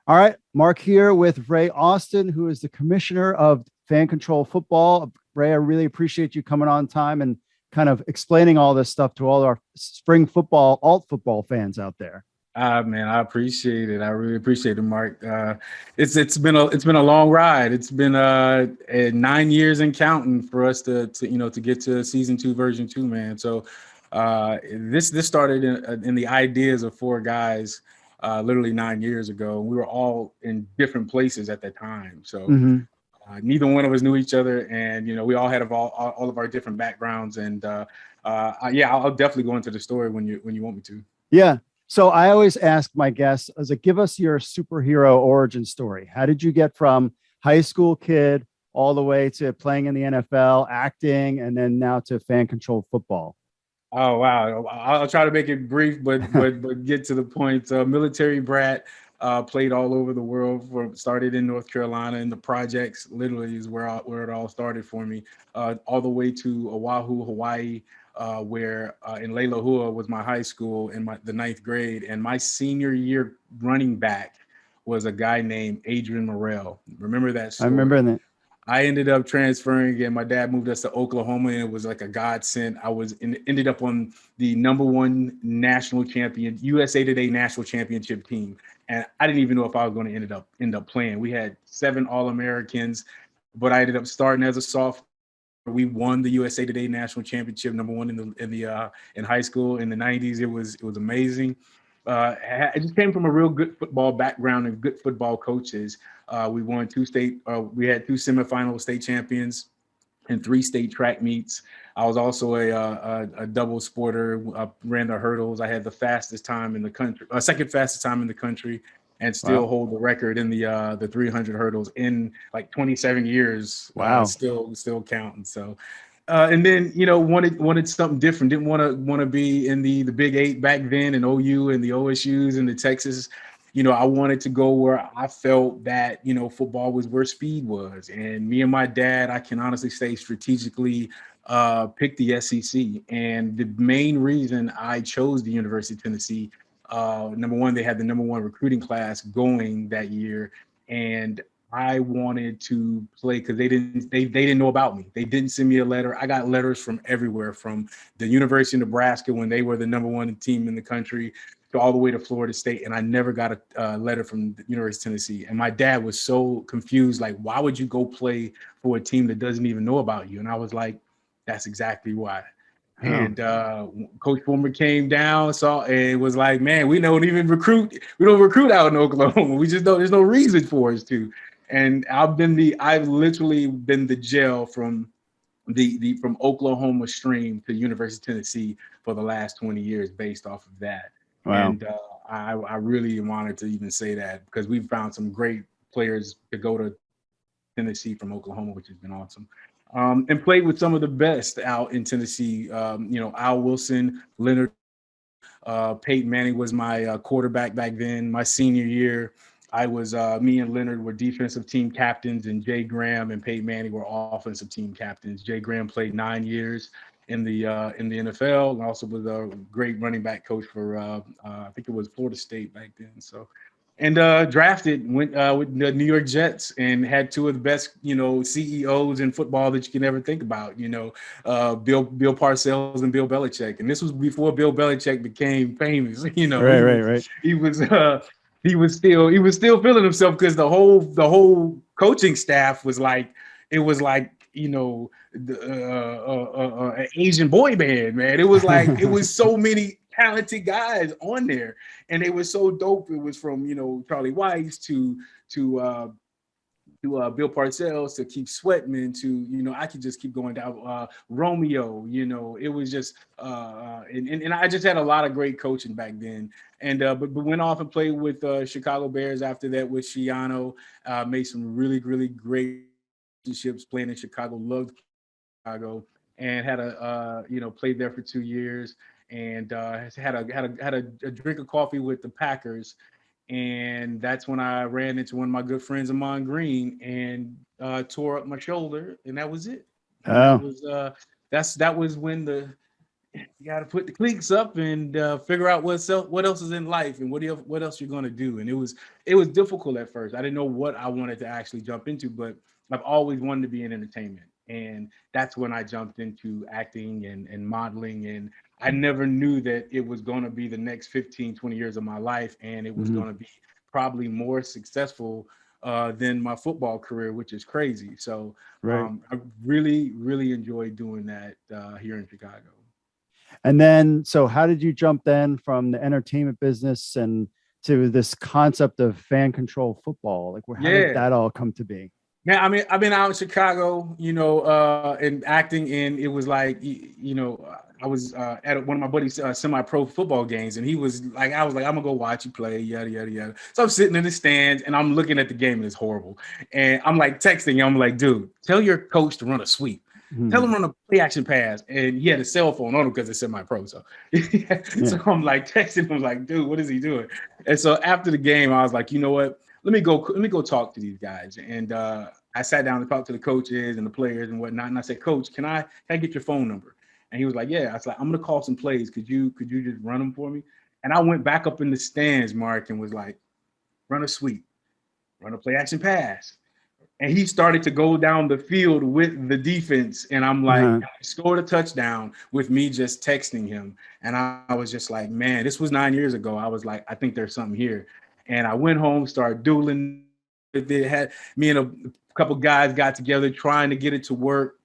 All right, Mark here with Ray Austin, who is the commissioner of fan control football. Ray, I really appreciate you coming on time and kind of explaining all this stuff to all our spring football, alt football fans out there. Man, I appreciate it. I really appreciate it, Mark. It's been a long ride. It's been 9 years and counting for us to get to season two, version two, man. So this started in the ideas of four guys, literally 9 years ago. We were all in different places at that time. So Mm-hmm. neither one of us knew each other, and we all had all of our different backgrounds. And yeah, I'll definitely go into the story when you want me to. Yeah. So I always ask my guests, as a give us your superhero origin story. How did you get from high school kid all the way to playing in the NFL, acting, and then now to fan controlled football? Oh wow! I'll try to make it brief, but get to the point. Military brat, played all over the world. Started in North Carolina in the projects. Literally is where it all started for me. All the way to Oahu, Hawaii, where in Leilahua was my high school in the ninth grade, and my senior year running back was a guy named Adrian Morrell. Remember that I remember story? that. I ended up transferring again. My dad moved us to Oklahoma, and it was like a godsend. Ended up on the number one national champion, USA Today national championship team, and I didn't even know if I was going to end up playing. We had 7 All-Americans, but I ended up starting as a sophomore. We won the USA Today national championship, number one in high school in the '90s. It was amazing. I just came from a real good football background and good football coaches. We won we had 2 semifinal state champions and 3 state track meets. I was also a double sporter. Ran the hurdles. I had the fastest time in the country, second fastest time in the country, and still Wow. hold the record in the 300 hurdles in like 27 years. Wow. Still counting. So and then wanted something different. Didn't want to be in the Big Eight back then, and OU and the OSU's and the Texas. I wanted to go where I felt that football was where speed was. And me and my dad, I can honestly say, strategically picked the SEC. And the main reason I chose the University of Tennessee, number one, they had the number one recruiting class going that year, and I wanted to play because they didn't know about me. They didn't send me a letter. I got letters from everywhere, from the University of Nebraska when they were the number one team in the country, to all the way to Florida State, and I never got a letter from the University of Tennessee. And my dad was so confused, like, why would you go play for a team that doesn't even know about you? And I was like, that's exactly why. Oh, And Coach Fulmer came down, saw, and was like, man, we don't even recruit. We don't recruit out in Oklahoma. We just don't. There's no reason for us to. And I've literally been the gel from from Oklahoma stream to University of Tennessee for the last 20 years based off of that. wow. And I really wanted to even say that because we've found some great players to go to Tennessee from Oklahoma, which has been awesome. And played with some of the best out in Tennessee. Al Wilson, Leonard, Peyton Manning was my quarterback back then. My senior year, me and Leonard were defensive team captains, and Jay Graham and Peyton Manning were offensive team captains. Jay Graham played 9 years in the NFL, and also was a great running back coach for I think it was Florida State back then. So, and went with the New York Jets and had 2 of the best CEOs in football that you can ever think about. Bill Parcells and Bill Belichick, and this was before Bill Belichick became famous. Right, right, right. He was he was still feeling himself because the whole coaching staff was like, it was like the an Asian boy band, man. It was like it was so many talented guys on there, and they were so dope. It was from Charlie Weiss to Bill Parcells to Keith Sweatman to I could just keep going down, Romeo. It was just and I just had a lot of great coaching back then. And but went off and played with Chicago Bears after that with Shiano. Made some really great relationships playing in Chicago. Loved Chicago, and had played there for 2 years, and had a drink of coffee with the Packers. And that's when I ran into one of my good friends, Amon Green, and tore up my shoulder, and that was it. And Oh, that was when you got to put the cleats up and figure out what else is in life and what else you're going to do. And it was difficult at first. I didn't know what I wanted to actually jump into, but I've always wanted to be in entertainment. And that's when I jumped into acting and modeling. And I never knew that it was going to be the next 15, 20 years of my life. And it was Mhm. going to be probably more successful than my football career, which is crazy. So Right. I really, really enjoyed doing that here in Chicago. And then, so how did you jump then from the entertainment business and to this concept of fan control football? Like, how did Yeah. that all come to be? Man, I mean, I've been out in Chicago, and acting, and it was like, I was at one of my buddies' semi-pro football games, and he was like, I was like, I'm gonna go watch you play, yada yada yada. So I'm sitting in the stands, and I'm looking at the game, and it's horrible. And I'm like texting him, I'm like, dude, tell your coach to run a sweep. Tell him Mhm. run a play action pass, and he had a cell phone on him because it's semi-pro. So, Yeah. so I'm like texting him, like, dude, what is he doing? And so after the game, I was like, you know what? Let me go talk to these guys. And I sat down and talked to the coaches and the players and whatnot. And I said, Coach, can I get your phone number? And he was like, yeah. I was like, I'm gonna call some plays. Could you just run them for me? And I went back up in the stands, Mark, and was like, run a sweep, run a play action pass. And he started to go down the field with the defense. And I'm like, Uh-huh. he scored a touchdown with me just texting him. And I was just like, man, this was 9 years ago. I was like, I think there's something here. And I went home, started doodling. It had me and a couple guys got together trying to get it to work.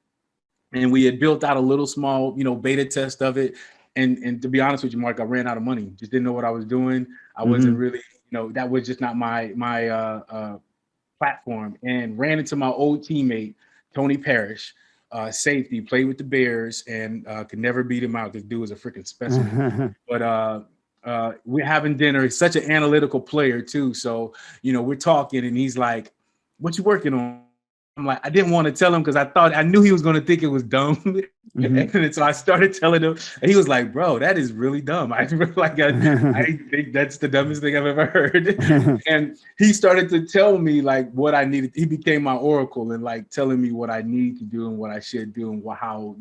And we had built out a little small, beta test of it. And to be honest with you, Mark, I ran out of money. Just didn't know what I was doing. I wasn't Mhm. really, that was just not my platform, and ran into my old teammate, Tony Parrish, safety, played with the Bears, and could never beat him out. This dude was a freaking specimen. But we're having dinner. He's such an analytical player too. So, we're talking and he's like, what you working on? I'm like, I didn't want to tell him because I knew he was going to think it was dumb. Mhm. And so I started telling him, and he was like, bro, that is really dumb. I think that's the dumbest thing I've ever heard. And he started to tell me like what I needed. He became my oracle and like telling me what I need to do and what I should do and how,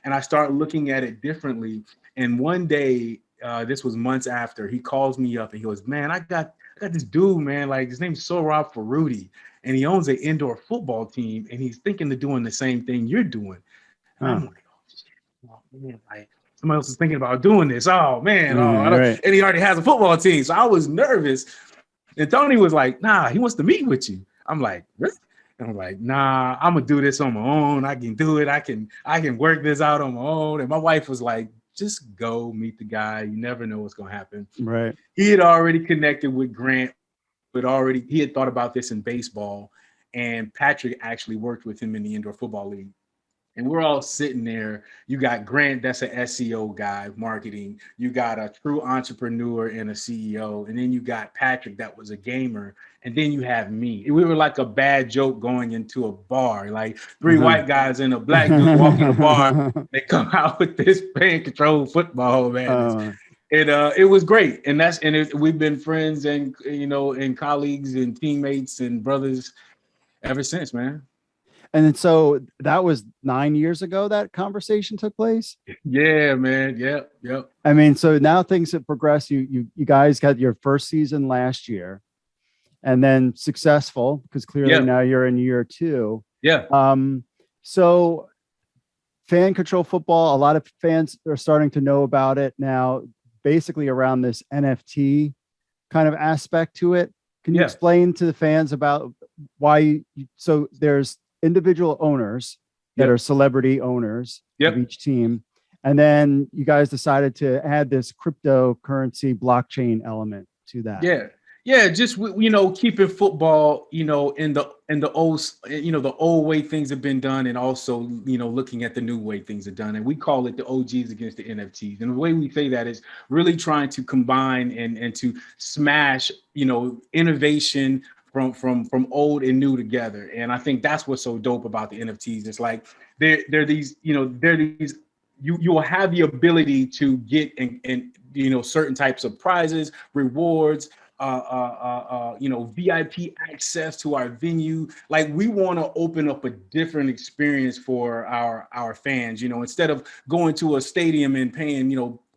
and I started looking at it differently. And one day, this was months after, he calls me up and he goes, man, I got this dude, man, like his name's Sorab Faruti, and he owns an indoor football team, and he's thinking of doing the same thing you're doing. And Huh. I'm like, oh man, like somebody else is thinking about doing this. Oh man, I don't, Right. and he already has a football team. So I was nervous. And Tony was like, nah, he wants to meet with you. I'm like, really? And I'm like, nah, I'm gonna do this on my own. I can do it. I can work this out on my own. And my wife was like, just go meet the guy. You never know what's gonna happen. Right. He had already connected with Grant, but he had thought about this in baseball. And Patrick actually worked with him in the indoor football league. And we're all sitting there. You got Grant, that's an SEO guy, marketing. You got a true entrepreneur and a CEO. And then you got Patrick, that was a gamer. And then you have me. We were like a bad joke going into a bar, like three Uh-huh. white guys and a black dude walking a bar. They come out with this fan control football, man. uh, It was great. We've been friends and, and colleagues and teammates and brothers ever since, man. and then, so that was 9 years ago that conversation took place. Yeah, man. Yep. Yep. I mean, so now things have progressed. You guys got your first season last year, and then successful because clearly Yeah. now you're in year two. Yeah. So fan control football, a lot of fans are starting to know about it now, basically around this NFT kind of aspect to it. Can you Yeah. explain to the fans about why? So there's individual owners that are Yep. celebrity owners of Yep. each team. And then you guys decided to add this cryptocurrency blockchain element to that. Yeah. Yeah. Just keeping football, in the old way things have been done, and also looking at the new way things are done, and we call it the OGs against the NFTs. And the way we say that is really trying to combine and to smash innovation from old and new together. And I think that's what's so dope about the NFTs. It's like they're these, they're these, you will have the ability to get and certain types of prizes, rewards, VIP access to our venue. Like, we want to open up a different experience for our fans. Instead of going to a stadium and paying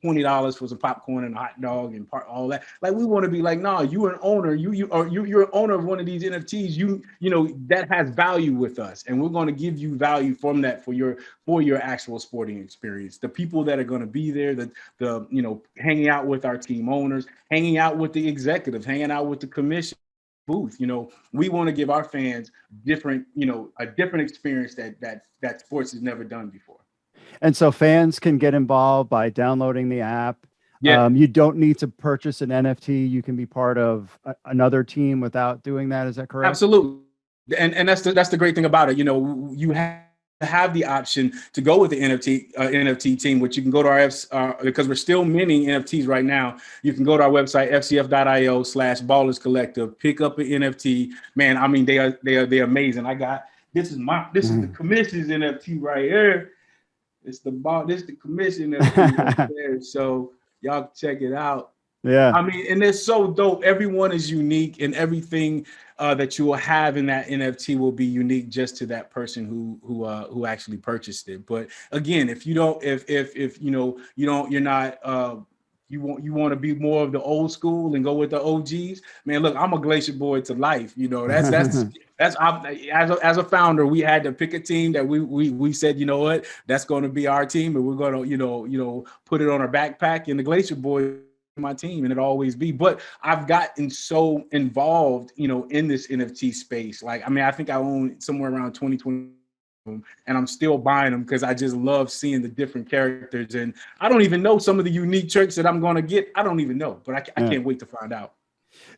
$20 for some popcorn and a hot dog and all that. Like, we want to be like, no, you're an owner. You're an owner of one of these NFTs. That has value with us, and we're going to give you value from that for your actual sporting experience. The people that are going to be there, the hanging out with our team owners, hanging out with the executives, hanging out with the commission booth. We want to give our fans a different experience that sports has never done before. And so fans can get involved by downloading the app. Yeah. You don't need to purchase an NFT. You can be part of another team without doing that. Is that correct? Absolutely. And that's the great thing about it. You have the option to go with the NFT team, which you can go to our because we're still minting NFTs right now. You can go to our website, fcf.io/Ballers Collective, pick up an NFT. Man, I mean, they're amazing. This is the commission's NFT right here. This is the commission right there. So y'all check it out. Yeah. I mean, and they're so dope. Everyone is unique, and everything that you will have in that NFT will be unique just to that person who actually purchased it. But again, if you don't, you want to be more of the old school and go with the OGs, man. Look, I'm a Glacier boy to life. That's as a founder, we had to pick a team that we said, what, that's going to be our team, and we're going to put it on our backpack, and the Glacier boy my team, and it'll always be. But I've gotten so involved in this NFT space. Like, I mean, I think I own somewhere around 20 and I'm still buying them because I just love seeing the different characters, and I don't even know some of the unique tricks that I'm going to get. I don't even know, but I can't wait to find out.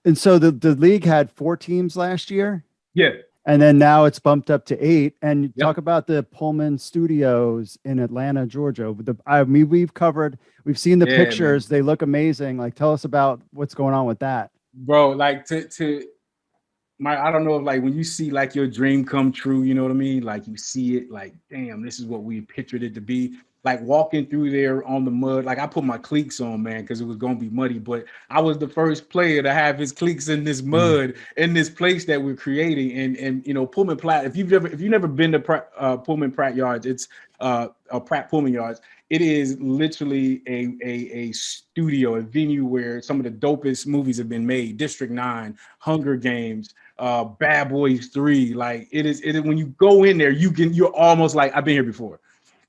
And so the league had 4 teams last year. Yeah. And then now it's bumped up to 8. And talk about the Pullman Studios in Atlanta, Georgia. We've seen the pictures. Man. They look amazing. Like, tell us about what's going on with that. Bro, like I don't know if, like, when you see like your dream come true, you know what I mean? Like, you see it like, damn, this is what we pictured it to be. Like, walking through there on the mud, like, I put my cleats on, man, because it was going to be muddy, but I was the first player to have his cleats in this mud in this place that we're creating. And Pullman Platt, if you've never been to Pullman Pratt Yards, it's Pratt Pullman Yards. It is literally a studio, a venue where some of the dopest movies have been made. District 9, Hunger Games, Bad Boys 3. Like, it is when you go in there, you're almost like, I've been here before.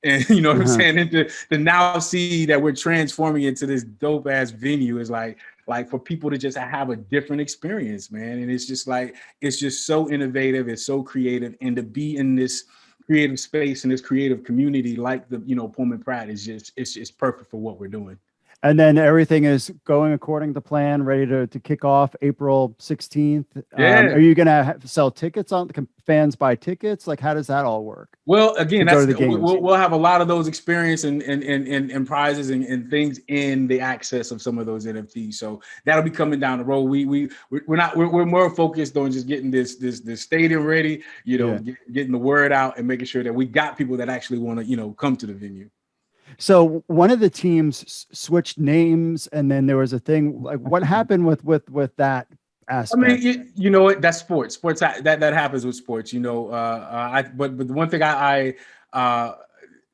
And you know what I'm saying? And to now see that we're transforming into this dope ass venue is like for people to just have a different experience, man. And it's just so innovative. It's so creative. And to be in this creative space and this creative community like the Pullman Pratt is it's perfect for what we're doing. And then everything is going according to plan, ready to kick off April 16th. Yeah. Are you going to sell tickets can fans buy tickets? Like, how does that all work? Well, again, we'll have a lot of those experience and prizes and things in the access of some of those NFTs. So that'll be coming down the road. We're more focused on just getting this stadium ready, getting the word out and making sure that we got people that actually want to, come to the venue. So one of the teams switched names, and then there was a thing like, what happened with that aspect? I mean, you know what? That's sports. Sports that happens with sports. But the one thing I out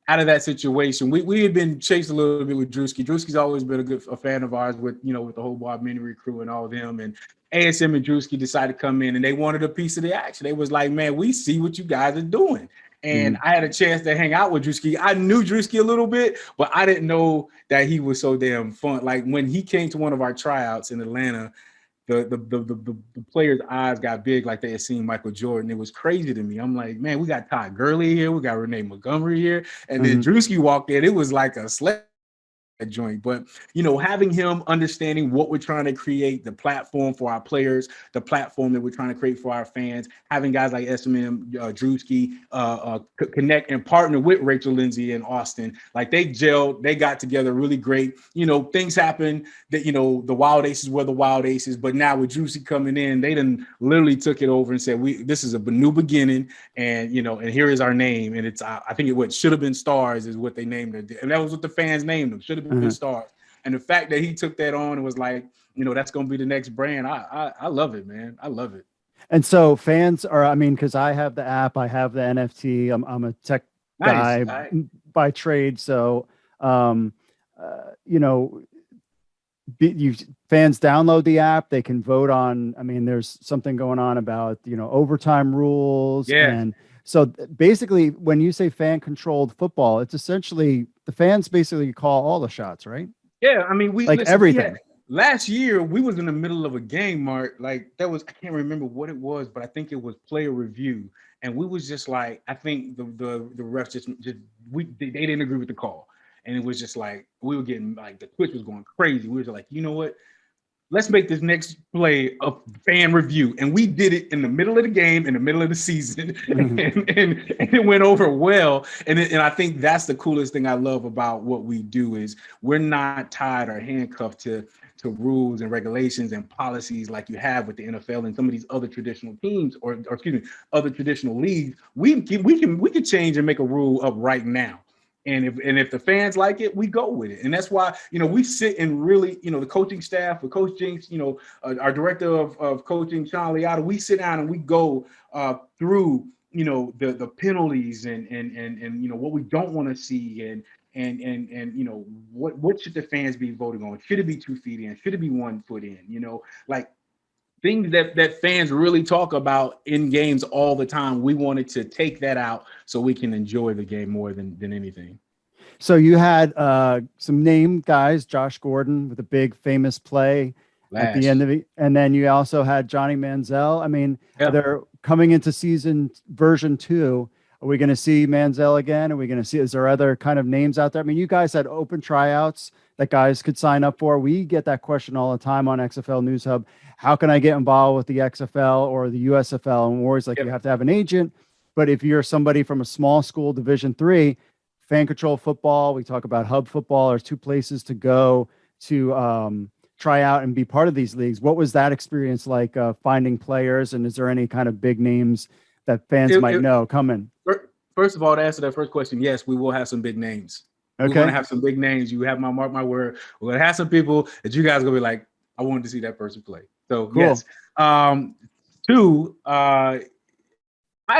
of that situation, we had been chased a little bit with Drewski. Drewski's always been a fan of ours with the whole Bob Menery crew and all of them. And ASM and Drewski decided to come in, and they wanted a piece of the action. They was like, man, we see what you guys are doing. And I had a chance to hang out with Drewski. I knew Drewski a little bit, but I didn't know that he was so damn fun. Like, when he came to one of our tryouts in Atlanta, the players' eyes got big like they had seen Michael Jordan. It was crazy to me. I'm like, man, we got Todd Gurley here. We got Renee Montgomery here. And then Drewski walked in. It was like a sled joint. But having him understanding what we're trying to create, the platform for our players, the platform that we're trying to create for our fans, having guys like SMM, Drewski connect and partner with Rachel Lindsay and Austin, like, they gelled, they got together really great. Things happen that the Wild Aces were the Wild Aces, but now with Drewski coming in, they done literally took it over and said, this is a new beginning, and and here is our name, and it's I think it should have been Stars is what they named it, and that was what the fans named them. Should have been Stars. And the fact that he took that on and was like, that's going to be the next brand. I love it, man. I love it. And so fans are, I mean, because I have the app, I have the NFT. I'm a tech Nice. guy by trade. So, um, you know, you fans download the app, they can vote on, I mean, there's something going on about, overtime rules. Yeah. And so basically when you say fan controlled football, it's essentially the fans basically call all the shots, right? Yeah. I mean, Everything. Last year we was in the middle of a game, Mark. Like I can't remember what it was, but I think it was player review. And we was just like, I think the refs just they didn't agree with the call. And it was just like, we were getting like, the Twitch was going crazy. We were like, you know what? Let's make this next play a fan review. And we did it in the middle of the game, in the middle of the season, and it went over well. And I think that's the coolest thing I love about what we do is we're not tied or handcuffed to rules and regulations and policies like you have with the NFL and some of these other traditional teams or excuse me, other traditional leagues. We can change and make a rule up right now. And if the fans like it, we go with it. And that's why, we sit and really, the coaching staff with Coach Jinx, our director of coaching, Sean Leota, we sit down and we go through, the penalties and what we don't want to see and what should the fans be voting on? Should it be 2 feet in? Should it be 1 foot in? Like things that fans really talk about in games all the time. We wanted to take that out so we can enjoy the game more than anything. So you had some name guys, Josh Gordon with a big famous play at the end of it. And then you also had Johnny Manziel. I mean, they're coming into season version 2. Are we going to see Manziel again? Are we going to see, is there other kind of names out there? I mean, you guys had open tryouts that guys could sign up for. We get that question all the time on XFL News Hub. How can I get involved with the XFL or the USFL? And we're always like, you have to have an agent. But if you're somebody from a small school, Division III, fan control football, we talk about hub football, there's 2 places to go to try out and be part of these leagues. What was that experience like finding players? And is there any kind of big names that fans might know coming? First of all, to answer that first question, yes, we will have some big names. Okay. We're going to have some big names. You have mark my word. We're going to have some people that you guys are going to be like, I wanted to see that person play. So cool. Yes. 2, I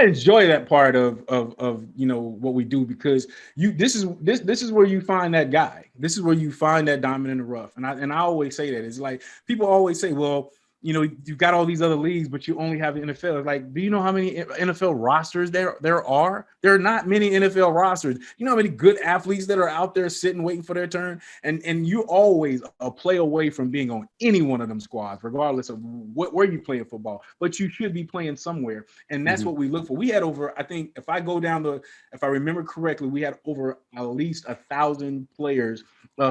enjoy that part of what we do because this is where you find that guy. This is where you find that diamond in the rough. And I always say that. It's like people always say, well, you've got all these other leagues, but you only have the NFL. It's like, do you know how many NFL rosters there are? There are not many NFL rosters. You know how many good athletes that are out there sitting, waiting for their turn? And you're always a play away from being on any one of them squads, regardless of where you play football. But you should be playing somewhere. And that's what we look for. We had over, I think, if I remember correctly, we had over at least 1,000 players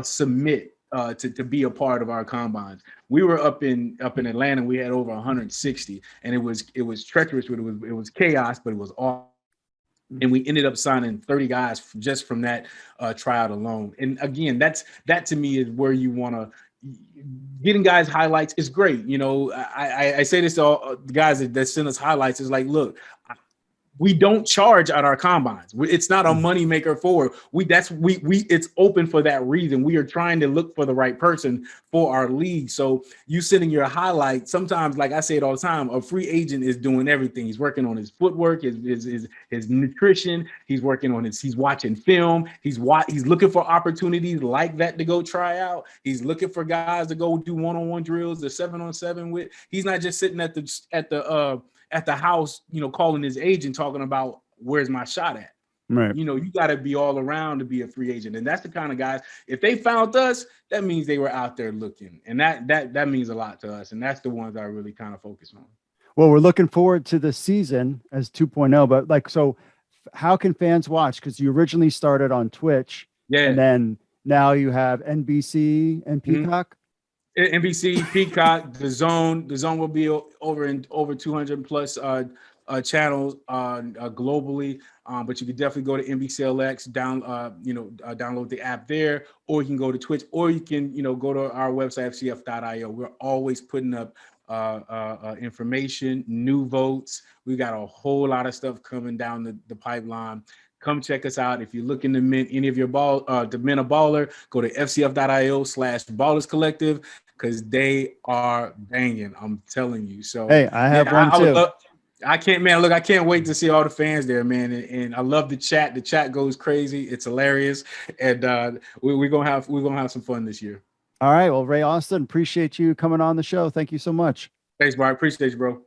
submit to be a part of our combines. We were up in Atlanta. We had over 160, and it was treacherous. It was chaos, but it was all. And we ended up signing 30 guys just from that tryout alone. And again, that to me is where you want to. Getting guys highlights is great. I say this to all the guys that send us highlights. Is like, look, we don't charge at our combines. It's not a money maker forward. It's open for that reason. We are trying to look for the right person for our league. So you sending your highlight, sometimes, like I say it all the time, a free agent is doing everything. He's working on his footwork, his nutrition. He's working on he's watching film. He's looking for opportunities like that to go try out. He's looking for guys to go do one-on-one drills, the 7-on-7 with. He's not just sitting at the house, calling his agent, talking about where's my shot at. Right. You got to be all around to be a free agent. And that's the kind of guys, if they found us, that means they were out there looking. And that means a lot to us. And that's the ones I really kind of focus on. Well, we're looking forward to the season as 2.0, but so how can fans watch? Because you originally started on Twitch. Yeah. And then now you have NBC and Peacock. NBC, Peacock, the Zone. The Zone will be over 200 plus channels globally. But you can definitely go to NBCLX, download the app there, or you can go to Twitch, or you can go to our website FCF.io. We're always putting up information, new votes. We got a whole lot of stuff coming down the pipeline. Come check us out. If you're looking to mint any of your to mint a baller, go to FCF.io/Ballers Collective. because they are banging. I'm telling you. So Hey, I have one I would too. love. I can't, man. Look, I can't wait to see all the fans there, man. And I love the chat. The chat goes crazy. It's hilarious, and we're gonna have some fun this year. All right. Well, Ray Austin, appreciate you coming on the show. Thank you so much. Thanks, Bart. Appreciate you, bro.